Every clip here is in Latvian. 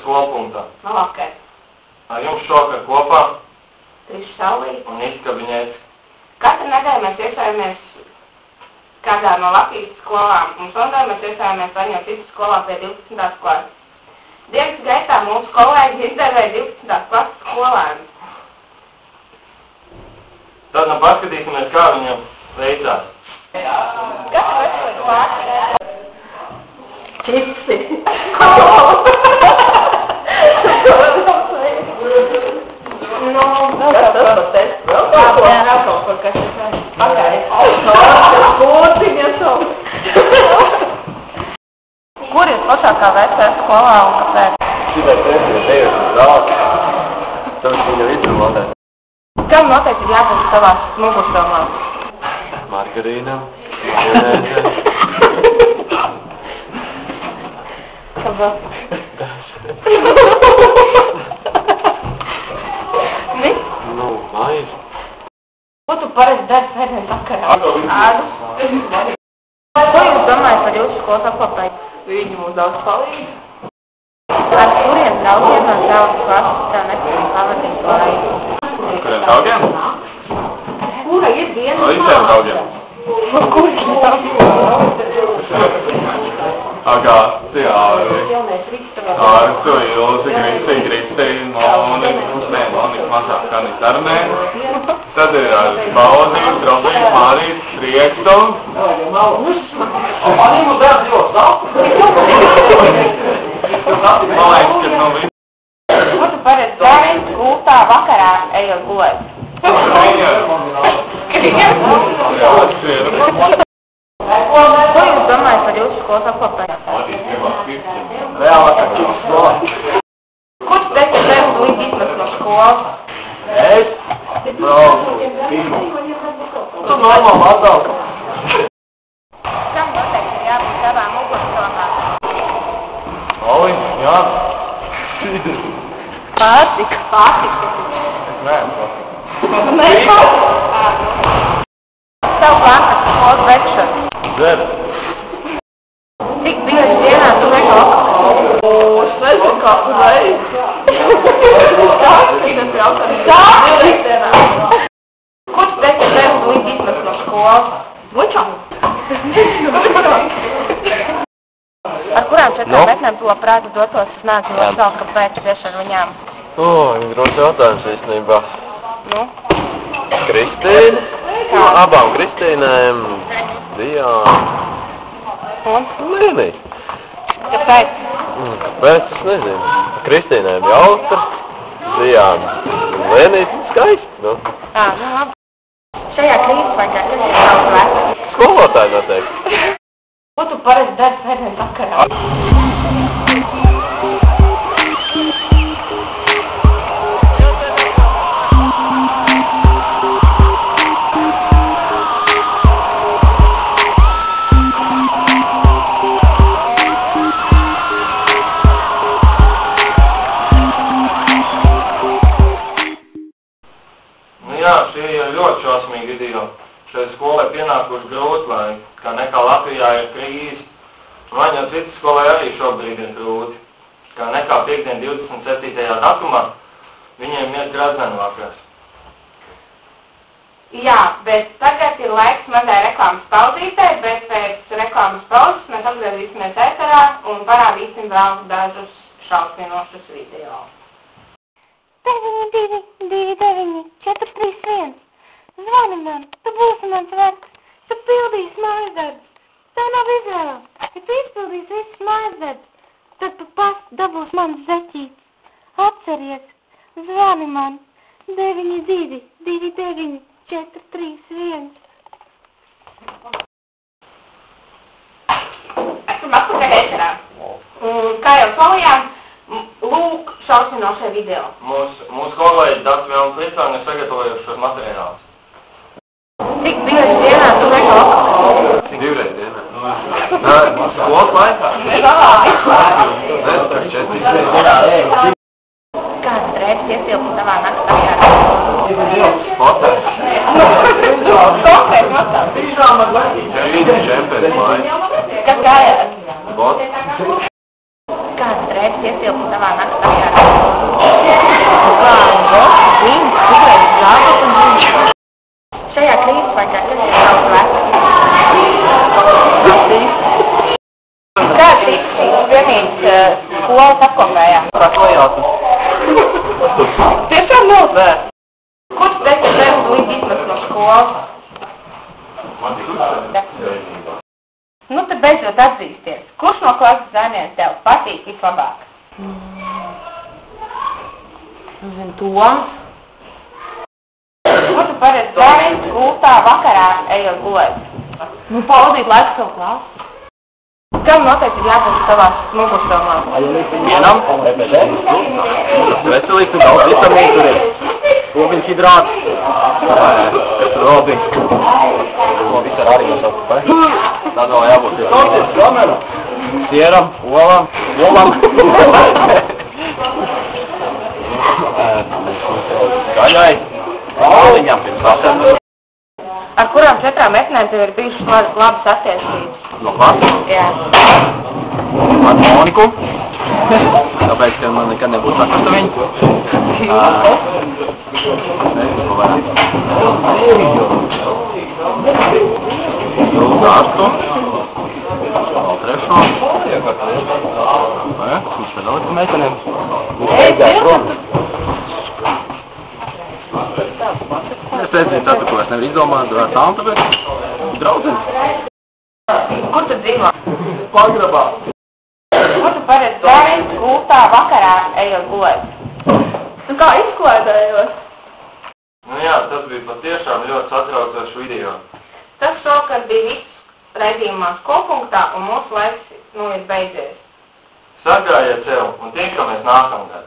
skolu. Labvakar. Ar jums šokar kopā? Triša Saulīte. Un Itka Biņēts. Katru nedēļu mēs iesājamies kādā no Latvijas skolām, un šodien mēs iesājamies Vaņo citu skolā pie 12. klases. Dienas gaitā mūsu kolēģi izdevē 12. klases skolēnus. Tad nu paskatīsimies, kā viņam veicās. Kas veselīgi pārsvarē? Čipsi. Nu, kas tas par testu? Vēl kaut ko, kas ir pakaļ. Pūciņa savu. Kur jūs pašākā vecajā skolā un kāpēc? Šitai testu ir dejuši zāli. Tas viņa vidu valdē. Kam noteikti ir jābūt savās mugurdomām? Margarīnam, majonēzē. Kāpēc? Ni? Nu, maizi. Ko tu parasti dari svētdienas vakarā? Ādu. Ko jūs domājat par jūsu skolas apkopēju? Viņi mums daudz palīdz. Ar kuriem draugiem no savas klases tev nepatīk pavadīt laiku? Kuriem draugiem? Kura ir viena? No visiem draugiem. Kuriem Agā, Artu, Ilzi, Kristīna, Monika mazāk, Kanita Armēna. Tad ir Baudīs, Robins, Marīs, Riekstu. Manīmu dēļ divos Man liekas, ka nu viss. Ko tu parasti dari gultā vakarā ejot gulēt? Ko jūs domājat par jūsu skolas apkopēju? Reālākā kiks skolā. Ko tu teici, ka tev sliņķi izmest no skolas? Es? Tu normāli atdalka. Kam noteikti ir jābūt savām mugurdomām? Oli, jā. Pārtika. Es neesmu. Tev plāns ar skolas beigšanu. Dzer. Cik bieži dienā tu lieko alkoholu? Es nezinu, kā tu veici. Divreiz dienā. Ko tu teici, ka tev sliņķi izmest no skolas? Mučām? Ar kurām četrām metnēm tu labprāt dotos nāci no savu, kāpēc tieši ar viņām? Viņa grūts jautājums īstenībā. Nu? Kristīna. No abām Kristīnēm. Diana. Un? Lēnī. Kāpēc? Kāpēc? Es nezinu. Kristīnēm jautra. Diana. Lēnī skaisti, nu. Nu labi. Šajā krīzes laikā, kas ir tavs vecāks? Skolotāji noteikti. Ko tu parasti dari svētdienas vakarā? Jā, šie ir ļoti šausmīgi video. Šai skolai pienākuši grūti laiki, kā nekā Latvijā ir krīze. Vaņo citas skolai arī šobrīd ir grūti. Kā nekā piekdien 27. datumā viņiem ir gradzena vakars. Jā, bet tagad ir laiks mazai reklāmas pauzītē, bet pēc reklāmas pauzes mēs atgriezīsimies ēterā un parādīsim vēl dažus šausminošus video. 9, 2, 9, 4, 3, 1. Zvani man, tu būsi mans vergs, tu pildīsi mājas darbus. Tev nav izvēles, ja tu izpildīsi visas mājas darbus, tad pa pastu dabūs mans zeķīts. Atceries, zvani man, 9, 2, 2, 9, 4, 3, 1. Esam atpakaļ ēterā. Kā jau solījām, lūk šausminošie video. Mūsu kolēģi Dats vēl Plicāni ir sagatavojuši šos materiālus. Cik bieži dienā tu lieko alkoholu? Divreiz dienā. Nē, skolas laikā. Es 4. Kādas reizes ietilpst tavā naktā? Spotē. Konkrēti maksāt. Čempēs mājas. Kas gājās? Bots. kāda drēbes ietilpst tavā naktajā reizē? Kāda botas, džins, tikai žābas un džins. Šajā krīzes laikā, kas ir tavs vecāks? Kāds ir šīs vienības skolas apkopējā? Kā to jāsaka? Tiešām nav? Nē. Ko tu teici, ka tev līdz izmest no skolas? Nu, tad beidzot atzīsties. Kurš no klases zainiem tev patīk vislabāk? Zinu, Toms. Ko tu paredz darīt gultā vakarā, ejot gulēt? Nu, pavadīt laiku savu klasi. Kam noteikti ir jābūt tavās mugurdomā? Vienam, EPD. Tas veselīgs un daudz vitamīnu tur ir. Obiņu hidrāti. Kas tur vēl bija? To visu ar arī nosaukt, vai? Tad vēl jābūt ir. Sieram, olam. Gaļai. Kāliņam pirms apsēdus. Ar kurām 4 metnēm tev ir bijušas labas attiecības? No klases? Jā. Ar Moniku. Tāpēc, ka man nekad nebūtu sakars ar viņu. Es nezinu, ko vairāk. Zārstu. Vēl trešo. Kurš vēl ir pa meitenēm? Es nezinu, ko es nevaru izdomāt ar tām, tāpēc draudzeni. Kur tu dzīvo? Pagrabā. Ko tu paredz darīt gultā vakarā, ejot gulēt? Tu kā izklaidējos? Nu jā, tas bija patiešām ļoti satraucošs video. Tas šokar bija viss raidījumā Skolpunktā un mūsu laiks ir beidzies. Sagājiet sev un tiekamies nākamgad.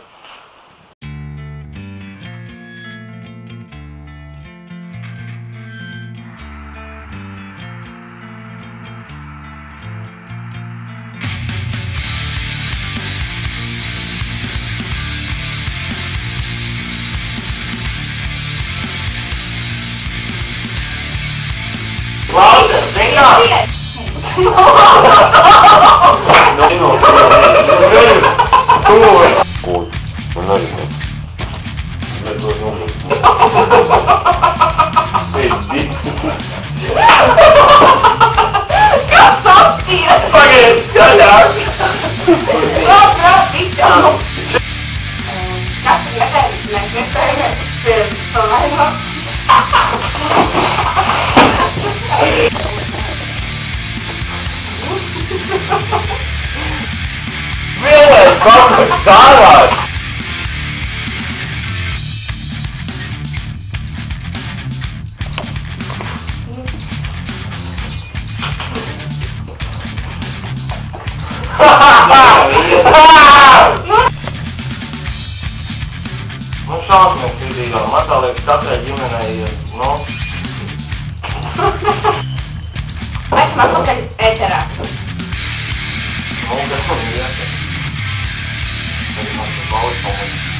Klausies, vienkārši! Ui, man arī ne. Kāds apstīra? Pagaidiet, skaļāk! Labprāt, visam! Katru nedēļu mēs nespējamies pieredzi to vairāk. Vienreiz kaut kas dārās! Nu, šausmīgs video. Man tā liekas, katrai ģimenei ir, nu... Esmu atpakaļ ēterā. Nu, kas man ir jāsaka? Arī man ir pauzi.